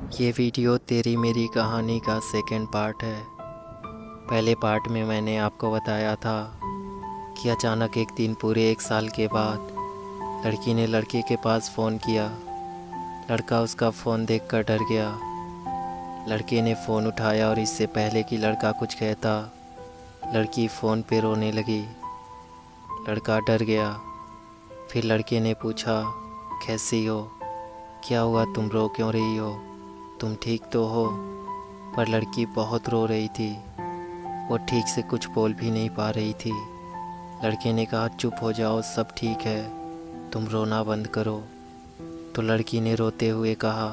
ये वीडियो तेरी मेरी कहानी का सेकंड पार्ट है। पहले पार्ट में मैंने आपको बताया था कि अचानक एक दिन पूरे 1 साल के बाद लड़की ने लड़के के पास फ़ोन किया। लड़का उसका फ़ोन देखकर डर गया। लड़के ने फ़ोन उठाया और इससे पहले कि लड़का कुछ कहता, लड़की फ़ोन पे रोने लगी। लड़का डर गया। फिर लड़के ने पूछा, कैसी हो, क्या हुआ, तुम रो क्यों रही हो, तुम ठीक तो हो? पर लड़की बहुत रो रही थी। वो ठीक से कुछ बोल भी नहीं पा रही थी। लड़के ने कहा, चुप हो जाओ, सब ठीक है, तुम रोना बंद करो। तो लड़की ने रोते हुए कहा,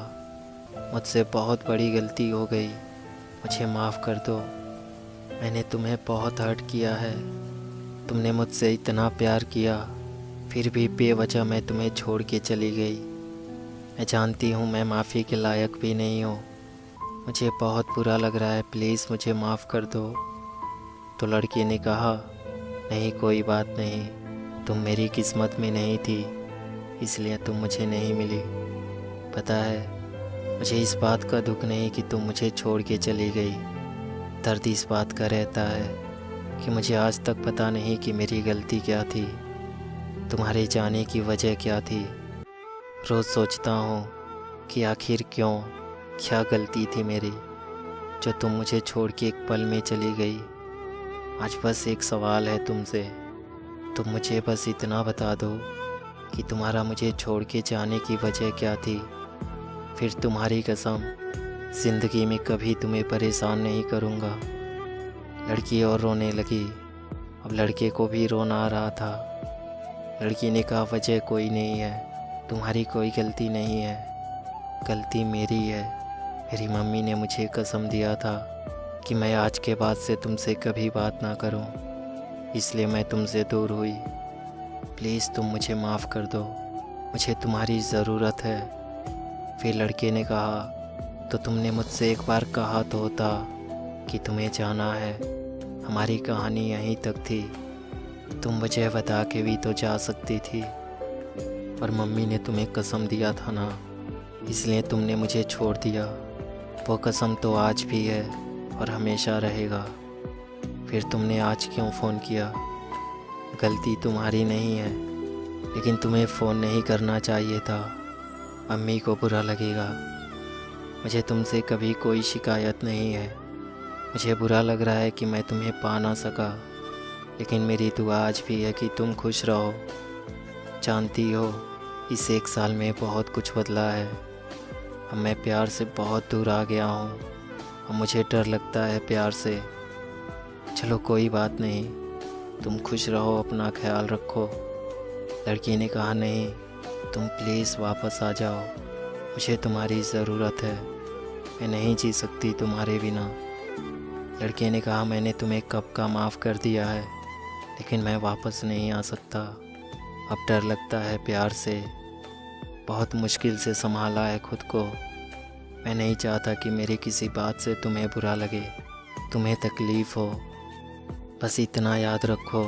मुझसे बहुत बड़ी गलती हो गई, मुझे माफ़ कर दो। मैंने तुम्हें बहुत हर्ट किया है। तुमने मुझसे इतना प्यार किया, फिर भी बेवजह मैं तुम्हें छोड़ के चली गई। मैं जानती हूँ मैं माफ़ी के लायक भी नहीं हूँ। मुझे बहुत बुरा लग रहा है, प्लीज़ मुझे माफ़ कर दो। तो लड़की ने कहा, नहीं कोई बात नहीं, तुम मेरी किस्मत में नहीं थी, इसलिए तुम मुझे नहीं मिली। पता है, मुझे इस बात का दुख नहीं कि तुम मुझे छोड़ के चली गई। दर्द इस बात का रहता है कि मुझे आज तक पता नहीं कि मेरी गलती क्या थी, तुम्हारे जाने की वजह क्या थी। रोज़ सोचता हूँ कि आखिर क्यों, क्या गलती थी मेरी जो तुम मुझे छोड़ के एक पल में चली गई। आज बस एक सवाल है तुमसे, तुम मुझे बस इतना बता दो कि तुम्हारा मुझे छोड़ के जाने की वजह क्या थी। फिर तुम्हारी कसम, ज़िंदगी में कभी तुम्हें परेशान नहीं करूँगा। लड़की और रोने लगी। अब लड़के को भी रोना आ रहा था। लड़की ने कहा, वजह कोई नहीं है, तुम्हारी कोई गलती नहीं है, गलती मेरी है। मेरी मम्मी ने मुझे कसम दिया था कि मैं आज के बाद से तुमसे कभी बात ना करूं, इसलिए मैं तुमसे दूर हुई। प्लीज़ तुम मुझे माफ़ कर दो, मुझे तुम्हारी ज़रूरत है। फिर लड़के ने कहा, तो तुमने मुझसे एक बार कहा तो होता कि तुम्हें जाना है, हमारी कहानी यहीं तक थी। तुम मुझे बता के भी तो जा सकती थी, पर मम्मी ने तुम्हें कसम दिया था ना, इसलिए तुमने मुझे छोड़ दिया। वो कसम तो आज भी है और हमेशा रहेगा। फिर तुमने आज क्यों फ़ोन किया? गलती तुम्हारी नहीं है, लेकिन तुम्हें फ़ोन नहीं करना चाहिए था, मम्मी को बुरा लगेगा। मुझे तुमसे कभी कोई शिकायत नहीं है। मुझे बुरा लग रहा है कि मैं तुम्हें पा ना सका, लेकिन मेरी दुआ आज भी है कि तुम खुश रहो। जानती हो, इस 1 साल में बहुत कुछ बदला है। अब मैं प्यार से बहुत दूर आ गया हूँ और मुझे डर लगता है प्यार से। चलो कोई बात नहीं, तुम खुश रहो, अपना ख्याल रखो। लड़की ने कहा, नहीं, तुम प्लीज़ वापस आ जाओ, मुझे तुम्हारी ज़रूरत है, मैं नहीं जी सकती तुम्हारे बिना। लड़के ने कहा, मैंने तुम्हें कब का माफ़ कर दिया है, लेकिन मैं वापस नहीं आ सकता। अब डर लगता है प्यार से, बहुत मुश्किल से संभाला है खुद को। मैं नहीं चाहता कि मेरी किसी बात से तुम्हें बुरा लगे, तुम्हें तकलीफ़ हो। बस इतना याद रखो,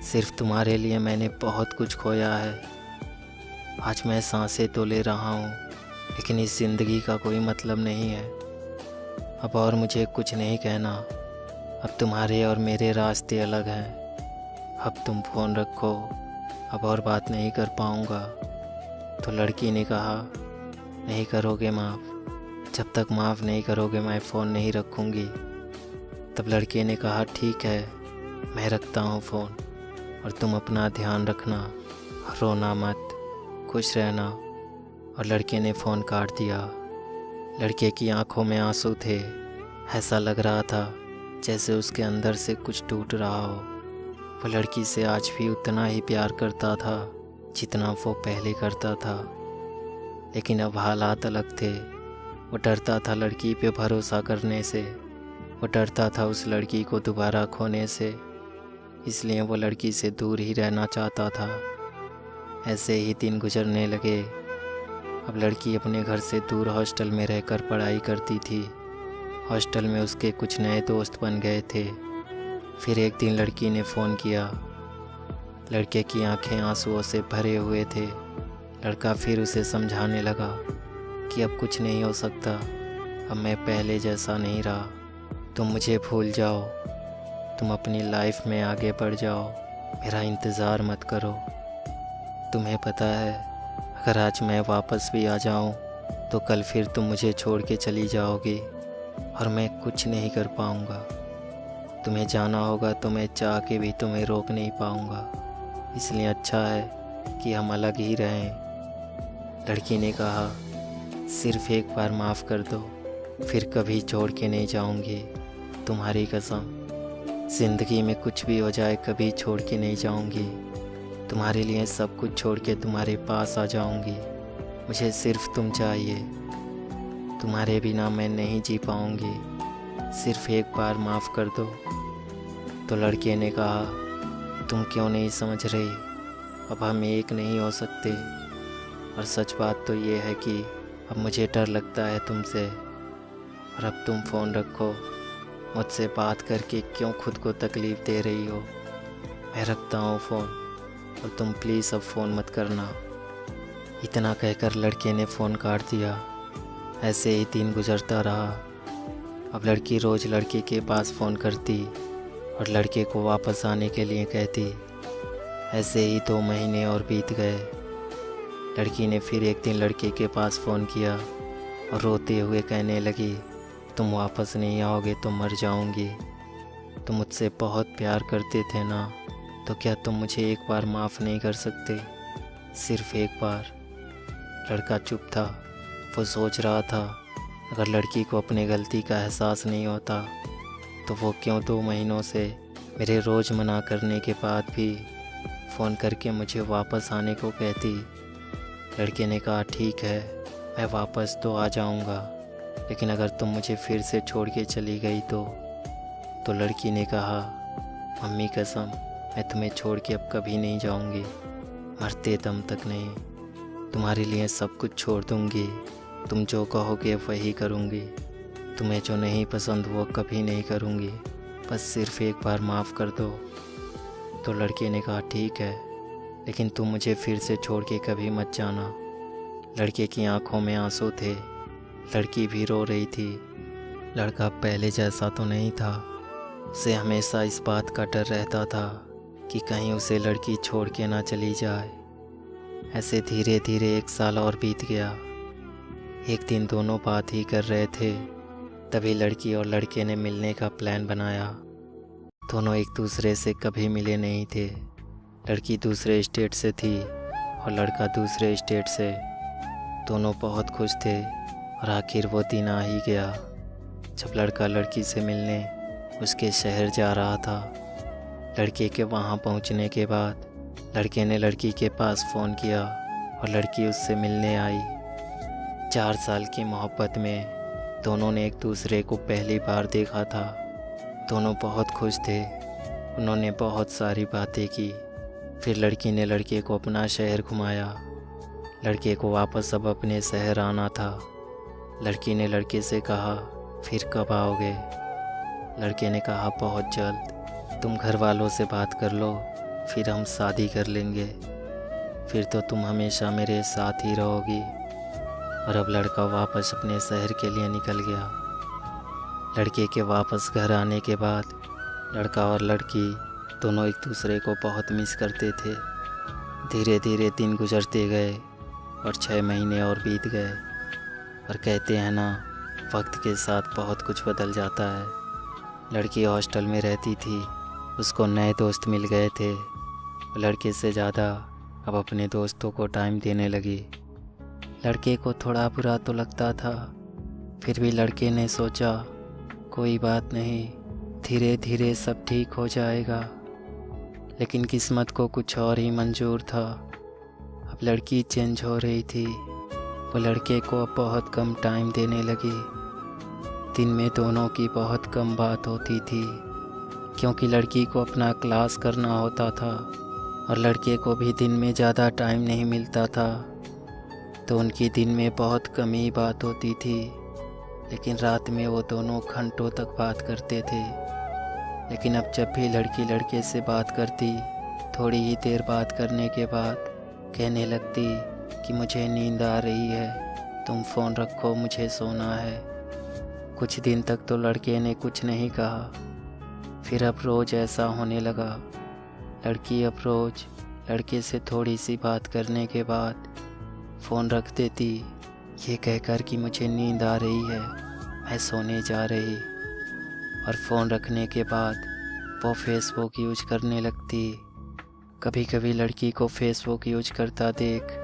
सिर्फ तुम्हारे लिए मैंने बहुत कुछ खोया है। आज मैं सांसें तो ले रहा हूँ, लेकिन इस ज़िंदगी का कोई मतलब नहीं है। अब और मुझे कुछ नहीं कहना, अब तुम्हारे और मेरे रास्ते अलग हैं। अब तुम फ़ोन रखो, अब और बात नहीं कर पाऊँगा। तो लड़की ने कहा, नहीं करोगे माफ़? जब तक माफ़ नहीं करोगे मैं फ़ोन नहीं रखूँगी। तब लड़के ने कहा, ठीक है, मैं रखता हूँ फ़ोन, और तुम अपना ध्यान रखना, रोना मत, खुश रहना। और लड़के ने फ़ोन काट दिया। लड़के की आंखों में आंसू थे। ऐसा लग रहा था जैसे उसके अंदर से कुछ टूट रहा हो। वो लड़की से आज भी उतना ही प्यार करता था जितना वो पहले करता था, लेकिन अब हालात अलग थे। वो डरता था लड़की पे भरोसा करने से, वो डरता था उस लड़की को दोबारा खोने से, इसलिए वो लड़की से दूर ही रहना चाहता था। ऐसे ही दिन गुजरने लगे। अब लड़की अपने घर से दूर हॉस्टल में रहकर पढ़ाई करती थी। हॉस्टल में उसके कुछ नए दोस्त बन गए थे। फिर एक दिन लड़की ने फ़ोन किया। लड़के की आंखें आंसुओं से भरे हुए थे। लड़का फिर उसे समझाने लगा, कि अब कुछ नहीं हो सकता, अब मैं पहले जैसा नहीं रहा। तुम मुझे भूल जाओ, तुम अपनी लाइफ में आगे बढ़ जाओ, मेरा इंतज़ार मत करो। तुम्हें पता है, अगर आज मैं वापस भी आ जाऊं तो कल फिर तुम मुझे छोड़ के चली जाओगी और मैं कुछ नहीं कर पाऊंगा। तुम्हें जाना होगा तो मैं चाह के भी तुम्हें रोक नहीं पाऊंगा, इसलिए अच्छा है कि हम अलग ही रहें। लड़की ने कहा, सिर्फ एक बार माफ़ कर दो, फिर कभी छोड़ के नहीं जाऊंगी, तुम्हारी कसम। ज़िंदगी में कुछ भी हो जाए कभी छोड़ के नहीं जाऊंगी, तुम्हारे लिए सब कुछ छोड़ के तुम्हारे पास आ जाऊंगी। मुझे सिर्फ तुम चाहिए, तुम्हारे बिना मैं नहीं जी पाऊंगी, सिर्फ एक बार माफ़ कर दो। तो लड़के ने कहा, तुम क्यों नहीं समझ रही, अब हम एक नहीं हो सकते। और सच बात तो ये है कि अब मुझे डर लगता है तुमसे। और अब तुम फ़ोन रखो, मुझसे बात करके क्यों खुद को तकलीफ़ दे रही हो। मैं रखता हूँ फ़ोन, और तुम प्लीज़ अब फ़ोन मत करना। इतना कहकर लड़के ने फ़ोन काट दिया। ऐसे ही दिन गुजरता रहा। अब लड़की रोज़ लड़के के पास फ़ोन करती और लड़के को वापस आने के लिए कहती। ऐसे ही 2 महीने और बीत गए। लड़की ने फिर एक दिन लड़के के पास फ़ोन किया और रोते हुए कहने लगी, तुम वापस नहीं आओगे तो मर जाऊंगी। तुम मुझसे बहुत प्यार करते थे ना, तो क्या तुम मुझे एक बार माफ़ नहीं कर सकते, सिर्फ एक बार। लड़का चुप था। वो सोच रहा था, अगर लड़की को अपनी गलती का एहसास नहीं होता तो वो क्यों 2 महीनों से मेरे रोज़ मना करने के बाद भी फ़ोन करके मुझे वापस आने को कहती। लड़के ने कहा, ठीक है, मैं वापस तो आ जाऊंगा, लेकिन अगर तुम मुझे फिर से छोड़ के चली गई तो लड़की ने कहा, मम्मी कसम, मैं तुम्हें छोड़ के अब कभी नहीं जाऊंगी, मरते दम तक नहीं। तुम्हारे लिए सब कुछ छोड़ दूंगी, तुम जो कहोगे वही करूंगी, तुम्हें जो नहीं पसंद वो कभी नहीं करूंगी, बस सिर्फ एक बार माफ़ कर दो। तो लड़के ने कहा, ठीक है, लेकिन तुम मुझे फिर से छोड़ के कभी मत जाना। लड़के की आंखों में आंसू थे, लड़की भी रो रही थी। लड़का पहले जैसा तो नहीं था। उसे हमेशा इस बात का डर रहता था कि कहीं उसे लड़की छोड़ के ना चली जाए। ऐसे धीरे धीरे 1 साल और बीत गया। एक दिन दोनों बात ही कर रहे थे, तभी लड़की और लड़के ने मिलने का प्लान बनाया। दोनों एक दूसरे से कभी मिले नहीं थे। लड़की दूसरे स्टेट से थी और लड़का दूसरे स्टेट से। दोनों बहुत खुश थे और आखिर वो दिन आ ही गया जब लड़का लड़की से मिलने उसके शहर जा रहा था। लड़के के वहाँ पहुँचने के बाद लड़के ने लड़की के पास फ़ोन किया और लड़की उससे मिलने आई। 4 साल की मोहब्बत में दोनों ने एक दूसरे को पहली बार देखा था। दोनों बहुत खुश थे। उन्होंने बहुत सारी बातें की। फिर लड़की ने लड़के को अपना शहर घुमाया। लड़के को वापस अब अपने शहर आना था। लड़की ने लड़के से कहा, फिर कब आओगे? लड़के ने कहा, बहुत जल्द। तुम घर वालों से बात कर लो, फिर हम शादी कर लेंगे, फिर तो तुम हमेशा मेरे साथ ही रहोगी। और अब लड़का वापस अपने शहर के लिए निकल गया। लड़के के वापस घर आने के बाद लड़का और लड़की दोनों एक दूसरे को बहुत मिस करते थे। धीरे धीरे दिन गुजरते गए और 6 महीने और बीत गए। और कहते हैं ना, वक्त के साथ बहुत कुछ बदल जाता है। लड़की हॉस्टल में रहती थी, उसको नए दोस्त मिल गए थे। लड़के से ज़्यादा अब अपने दोस्तों को टाइम देने लगी। लड़के को थोड़ा बुरा तो लगता था, फिर भी लड़के ने सोचा, कोई बात नहीं, धीरे धीरे सब ठीक हो जाएगा। लेकिन किस्मत को कुछ और ही मंजूर था। अब लड़की चेंज हो रही थी। वो लड़के को अब बहुत कम टाइम देने लगी। दिन में दोनों की बहुत कम बात होती थी, क्योंकि लड़की को अपना क्लास करना होता था और लड़के को भी दिन में ज़्यादा टाइम नहीं मिलता था। तो उनकी दिन में बहुत कम ही बात होती थी, लेकिन रात में वो दोनों घंटों तक बात करते थे। लेकिन अब जब भी लड़की लड़के से बात करती, थोड़ी ही देर बात करने के बाद कहने लगती कि मुझे नींद आ रही है, तुम फ़ोन रखो, मुझे सोना है। कुछ दिन तक तो लड़के ने कुछ नहीं कहा, फिर अब रोज़ ऐसा होने लगा। लड़की अब रोज़ लड़के से थोड़ी सी बात करने के बाद फ़ोन रख देती, ये कहकर कि मुझे नींद आ रही है, मैं सोने जा रही। और फ़ोन रखने के बाद वो फेसबुक यूज करने लगती। कभी कभी लड़की को फेसबुक यूज करता देख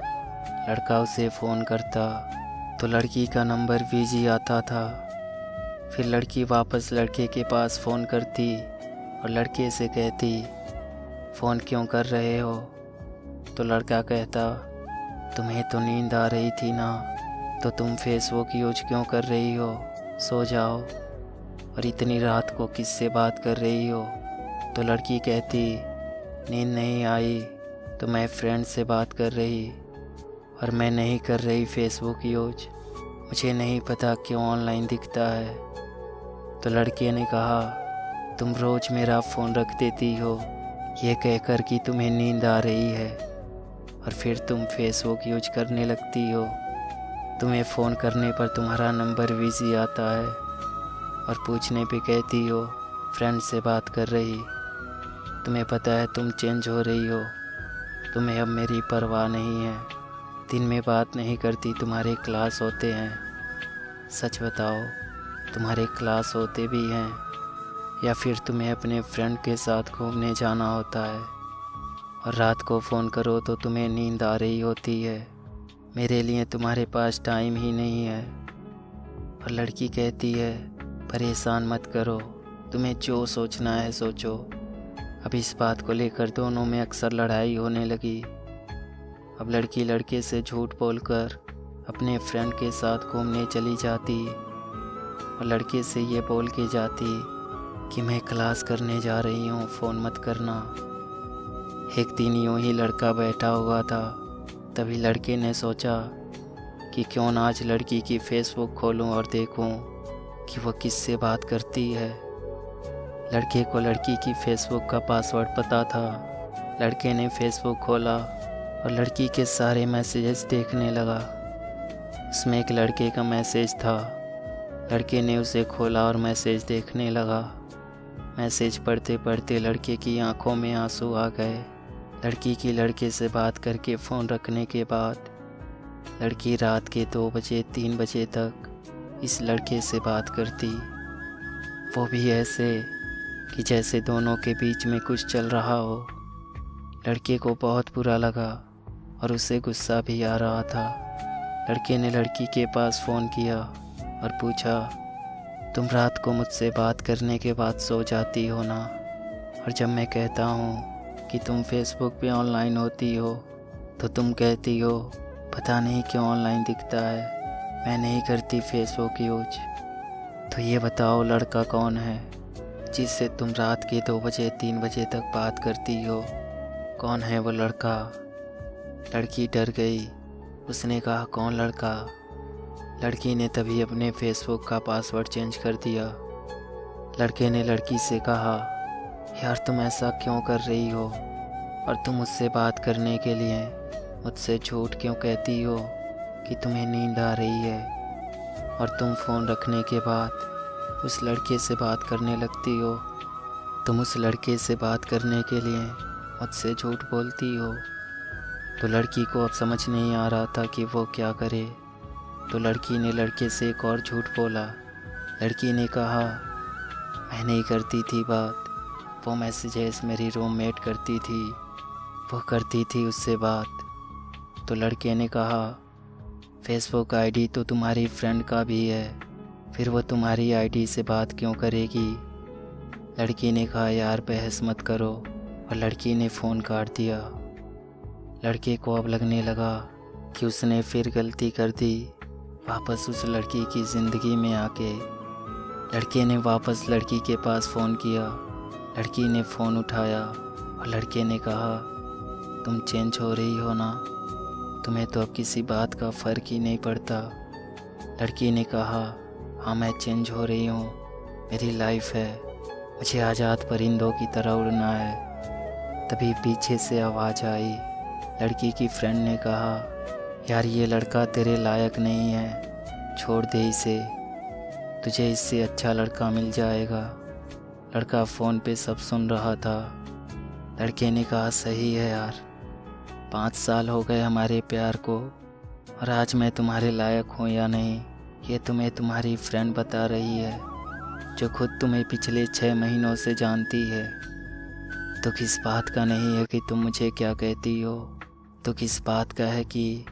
लड़का उसे फ़ोन करता तो लड़की का नंबर बिजी आता था। फिर लड़की वापस लड़के के पास फ़ोन करती और लड़के से कहती, फ़ोन क्यों कर रहे हो? तो लड़का कहता, तुम्हें तो नींद आ रही थी ना, तो तुम फेसबुक यूज क्यों कर रही हो? सो जाओ। और इतनी रात को किससे बात कर रही हो? तो लड़की कहती, नींद नहीं आई तो मैं फ्रेंड से बात कर रही, और मैं नहीं कर रही फेसबुक यूज, मुझे नहीं पता क्यों ऑनलाइन दिखता है। तो लड़के ने कहा, तुम रोज़ मेरा फ़ोन रख देती हो ये कहकर कि तुम्हें नींद आ रही है, और फिर तुम फेसबुक यूज करने लगती हो। तुम्हें फ़ोन करने पर तुम्हारा नंबर बिजी आता है और पूछने पे कहती हो फ्रेंड से बात कर रही। तुम्हें पता है तुम चेंज हो रही हो, तुम्हें अब मेरी परवाह नहीं है। दिन में बात नहीं करती, तुम्हारे क्लास होते हैं। सच बताओ, तुम्हारे क्लास होते भी हैं या फिर तुम्हें अपने फ्रेंड के साथ घूमने जाना होता है? और रात को फ़ोन करो तो तुम्हें नींद आ रही होती है, मेरे लिए तुम्हारे पास टाइम ही नहीं है। और लड़की कहती है, परेशान मत करो, तुम्हें जो सोचना है सोचो। अब इस बात को लेकर दोनों में अक्सर लड़ाई होने लगी। अब लड़की लड़के से झूठ बोलकर अपने फ्रेंड के साथ घूमने चली जाती और लड़के से ये बोल के जाती कि मैं क्लास करने जा रही हूँ, फ़ोन मत करना। एक दिन यूँ ही लड़का बैठा हुआ था, तभी लड़के ने सोचा कि क्यों ना आज लड़की की फेसबुक खोलूँ और देखूँ कि वो किससे बात करती है। लड़के को लड़की की फेसबुक का पासवर्ड पता था। लड़के ने फेसबुक खोला और लड़की के सारे मैसेजेस देखने लगा। उसमें एक लड़के का मैसेज था। लड़के ने उसे खोला और मैसेज देखने लगा। मैसेज पढ़ते पढ़ते लड़के की आंखों में आंसू आ गए। लड़की की लड़के से बात करके फ़ोन रखने के बाद लड़की रात के 2 बजे 3 बजे तक इस लड़के से बात करती, वो भी ऐसे कि जैसे दोनों के बीच में कुछ चल रहा हो। लड़के को बहुत बुरा लगा और उसे गुस्सा भी आ रहा था। लड़के ने लड़की के पास फ़ोन किया और पूछा, तुम रात को मुझसे बात करने के बाद सो जाती हो ना? और जब मैं कहता हूँ कि तुम फेसबुक पे ऑनलाइन होती हो तो तुम कहती हो पता नहीं क्यों ऑनलाइन दिखता है, मैं नहीं करती फेसबुक यूज। तो ये बताओ लड़का कौन है जिससे तुम रात के 2 बजे 3 बजे तक बात करती हो? कौन है वो लड़का? लड़की डर गई। उसने कहा, कौन लड़का? लड़की ने तभी अपने फेसबुक का पासवर्ड चेंज कर दिया। लड़के ने लड़की से कहा, यार तुम ऐसा क्यों कर रही हो? और तुम मुझसे बात करने के लिए मुझसे झूठ क्यों कहती हो कि तुम्हें नींद आ रही है? और तुम फ़ोन रखने के बाद उस लड़के से बात करने लगती हो। तुम उस लड़के से बात करने के लिए मुझसे झूठ बोलती हो। तो लड़की को अब समझ नहीं आ रहा था कि वो क्या करे। तो लड़की ने लड़के से एक और झूठ बोला। लड़की ने कहा, मैं नहीं करती थी बात, वो मैसेजेस मेरी रूममेट करती थी, वो करती थी उससे बात। तो लड़के ने कहा, फेसबुक आईडी तो तुम्हारी फ्रेंड का भी है, फिर वो तुम्हारी आईडी से बात क्यों करेगी? लड़की ने कहा, यार बहस मत करो, और लड़की ने फ़ोन काट दिया। लड़के को अब लगने लगा कि उसने फिर गलती कर दी वापस उस लड़की की ज़िंदगी में आके। लड़के ने वापस लड़की के पास फ़ोन किया। लड़की ने फ़ोन उठाया और लड़के ने कहा, तुम चेंज हो रही हो ना? तुम्हें तो अब किसी बात का फ़र्क ही नहीं पड़ता। लड़की ने कहा, हाँ मैं चेंज हो रही हूँ, मेरी लाइफ है, मुझे आज़ाद परिंदों की तरह उड़ना है। तभी पीछे से आवाज़ आई। लड़की की फ्रेंड ने कहा, यार ये लड़का तेरे लायक नहीं है, छोड़ दे इसे, तुझे इससे अच्छा लड़का मिल जाएगा। लड़का फ़ोन पे सब सुन रहा था। लड़के ने कहा सही है यार, 5 साल हो गए हमारे प्यार को, और आज मैं तुम्हारे लायक हूँ या नहीं ये तुम्हें तुम्हारी फ्रेंड बता रही है, जो खुद तुम्हें पिछले 6 महीनों से जानती है। दुख इस बात का नहीं है कि तुम मुझे क्या कहती हो, दुख इस बात का है कि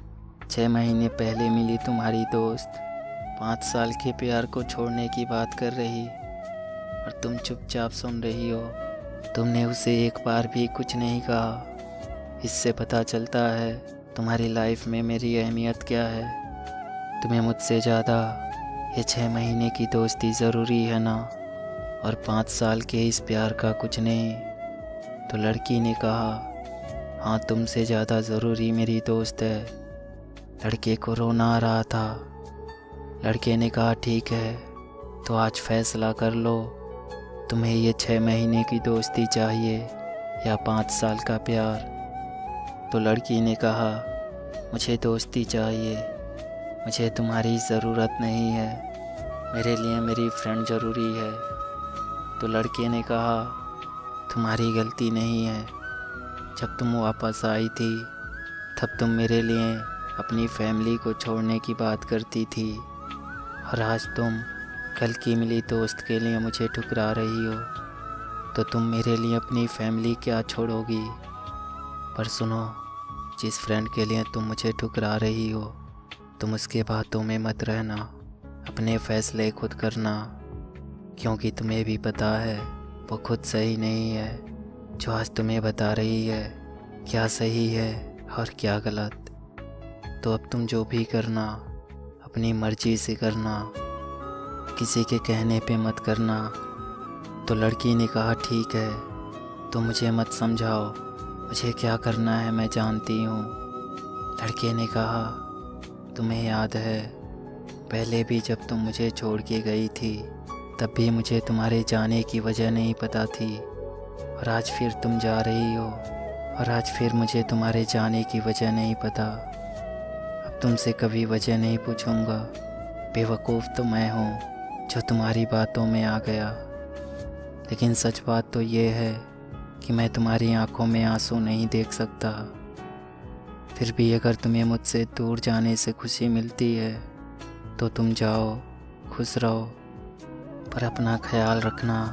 6 महीने पहले मिली तुम्हारी दोस्त 5 साल के प्यार को छोड़ने की बात कर रही, और तुम चुपचाप सुन रही हो। तुमने उसे एक बार भी कुछ नहीं कहा। इससे पता चलता है तुम्हारी लाइफ में मेरी अहमियत क्या है। तुम्हें मुझसे ज़्यादा ये 6 महीने की दोस्ती ज़रूरी है ना, और 5 साल के इस प्यार का कुछ नहीं। तो लड़की ने कहा हाँ, तुमसे ज़्यादा ज़रूरी मेरी दोस्त है। लड़के को रोना आ रहा था। लड़के ने कहा ठीक है, तो आज फैसला कर लो, तुम्हें ये 6 महीने की दोस्ती चाहिए या 5 साल का प्यार। तो लड़की ने कहा मुझे दोस्ती चाहिए, मुझे तुम्हारी ज़रूरत नहीं है, मेरे लिए मेरी फ्रेंड ज़रूरी है। तो लड़के ने कहा तुम्हारी गलती नहीं है, जब तुम वापस आई थी तब तुम मेरे लिए अपनी फैमिली को छोड़ने की बात करती थी, और आज तुम कल की मिली दोस्त के लिए मुझे ठुकरा रही हो। तो तुम मेरे लिए अपनी फैमिली क्या छोड़ोगी? पर सुनो, जिस फ्रेंड के लिए तुम मुझे ठुकरा रही हो, तुम उसके बातों में मत रहना, अपने फैसले खुद करना, क्योंकि तुम्हें भी पता है वो खुद सही नहीं है। जो आज तुम्हें बता रही है क्या सही है और क्या गलत। तो अब तुम जो भी करना अपनी मर्जी से करना, किसी के कहने पे मत करना। तो लड़की ने कहा ठीक है, तो मुझे मत समझाओ, मुझे क्या करना है मैं जानती हूँ। लड़के ने कहा तुम्हें याद है पहले भी जब तुम मुझे छोड़ के गई थी, तब भी मुझे तुम्हारे जाने की वजह नहीं पता थी, और आज फिर तुम जा रही हो, और आज फिर मुझे तुम्हारे जाने की वजह नहीं पता। अब तुमसे कभी वजह नहीं पूछूंगा। बेवकूफ़ तो मैं हूँ जो तुम्हारी बातों में आ गया, लेकिन सच बात तो ये है कि मैं तुम्हारी आंखों में आंसू नहीं देख सकता। फिर भी अगर तुम्हें मुझसे दूर जाने से खुशी मिलती है तो तुम जाओ, खुश रहो, पर अपना ख्याल रखना,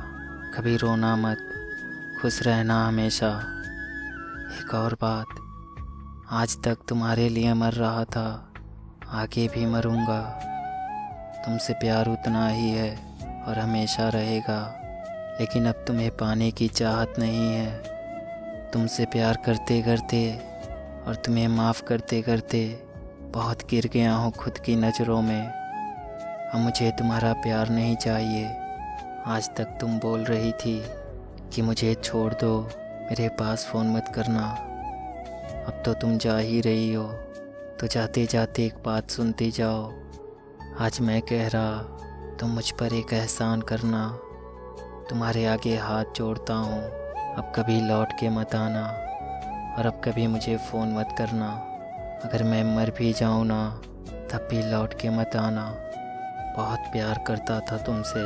कभी रोना मत, खुश रहना हमेशा। एक और बात, आज तक तुम्हारे लिए मर रहा था, आगे भी मरूंगा। तुमसे प्यार उतना ही है और हमेशा रहेगा, लेकिन अब तुम्हें पाने की चाहत नहीं है। तुमसे प्यार करते करते और तुम्हें माफ़ करते करते बहुत गिर गया हूँ खुद की नज़रों में। अब मुझे तुम्हारा प्यार नहीं चाहिए। आज तक तुम बोल रही थी कि मुझे छोड़ दो, मेरे पास फ़ोन मत करना। अब तो तुम जा ही रही हो, तो जाते जाते एक बात सुनती जाओ। आज मैं कह रहा, तुम मुझ पर एक एहसान करना। तुम्हारे आगे हाथ जोड़ता हूँ, अब कभी लौट के मत आना, और अब कभी मुझे फ़ोन मत करना। अगर मैं मर भी जाऊँ ना, तब भी लौट के मत आना। बहुत प्यार करता था तुमसे,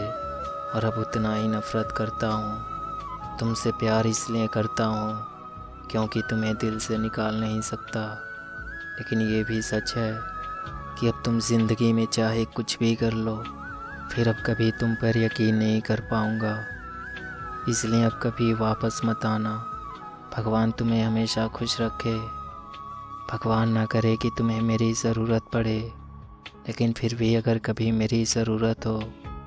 और अब उतना ही नफ़रत करता हूँ। तुमसे प्यार इसलिए करता हूँ क्योंकि तुम्हें दिल से निकाल नहीं सकता, लेकिन ये भी सच है कि अब तुम ज़िंदगी में चाहे कुछ भी कर लो, फिर अब कभी तुम पर यकीन नहीं कर पाऊँगा। इसलिए अब कभी वापस मत आना। भगवान तुम्हें हमेशा खुश रखे। भगवान ना करे कि तुम्हें मेरी ज़रूरत पड़े, लेकिन फिर भी अगर कभी मेरी ज़रूरत हो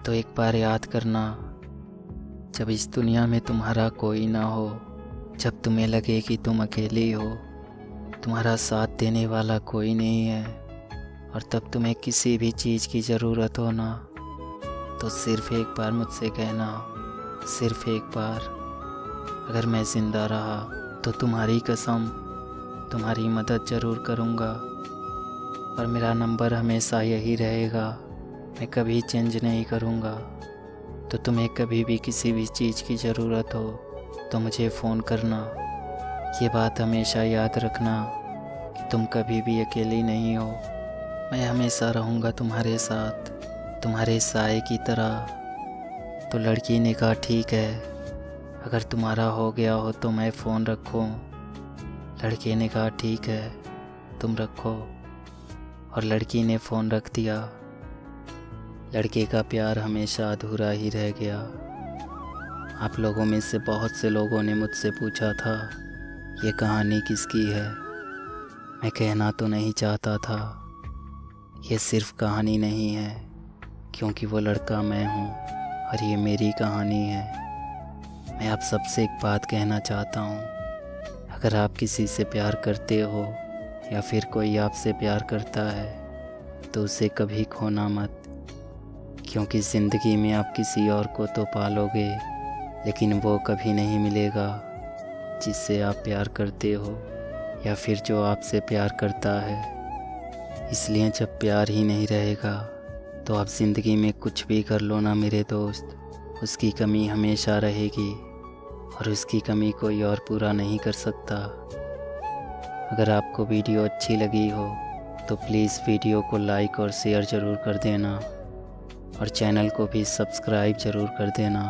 तो एक बार याद करना, जब इस दुनिया में तुम्हारा कोई ना हो, जब तुम्हें लगे कि तुम अकेली हो, तुम्हारा साथ देने वाला कोई नहीं है, और तब तुम्हें किसी भी चीज़ की ज़रूरत हो ना, तो सिर्फ़ एक बार मुझसे कहना, सिर्फ़ एक बार। अगर मैं ज़िंदा रहा तो तुम्हारी कसम तुम्हारी मदद ज़रूर करूँगा, और मेरा नंबर हमेशा यही रहेगा, मैं कभी चेंज नहीं करूँगा। तो तुम्हें कभी भी किसी भी चीज़ की ज़रूरत हो तो मुझे फ़ोन करना। ये बात हमेशा याद रखना कि तुम कभी भी अकेली नहीं हो। मैं हमेशा रहूँगा तुम्हारे साथ, तुम्हारे साए की तरह। तो लड़की ने कहा ठीक है, अगर तुम्हारा हो गया हो तो मैं फ़ोन रखूँ। लड़के ने कहा ठीक है, तुम रखो। और लड़की ने फ़ोन रख दिया। लड़के का प्यार हमेशा अधूरा ही रह गया। आप लोगों में से बहुत से लोगों ने मुझसे पूछा था ये कहानी किसकी है। मैं कहना तो नहीं चाहता था, ये सिर्फ कहानी नहीं है, क्योंकि वो लड़का मैं हूँ और ये मेरी कहानी है। मैं आप सबसे एक बात कहना चाहता हूँ, अगर आप किसी से प्यार करते हो या फिर कोई आपसे प्यार करता है तो उसे कभी खोना मत, क्योंकि ज़िंदगी में आप किसी और को तो पालोगे लेकिन वो कभी नहीं मिलेगा जिससे आप प्यार करते हो या फिर जो आपसे प्यार करता है। इसलिए जब प्यार ही नहीं रहेगा तो आप ज़िंदगी में कुछ भी कर लो ना मेरे दोस्त, उसकी कमी हमेशा रहेगी और उसकी कमी कोई और पूरा नहीं कर सकता। अगर आपको वीडियो अच्छी लगी हो तो प्लीज़ वीडियो को लाइक और शेयर ज़रूर कर देना और चैनल को भी सब्सक्राइब ज़रूर कर देना।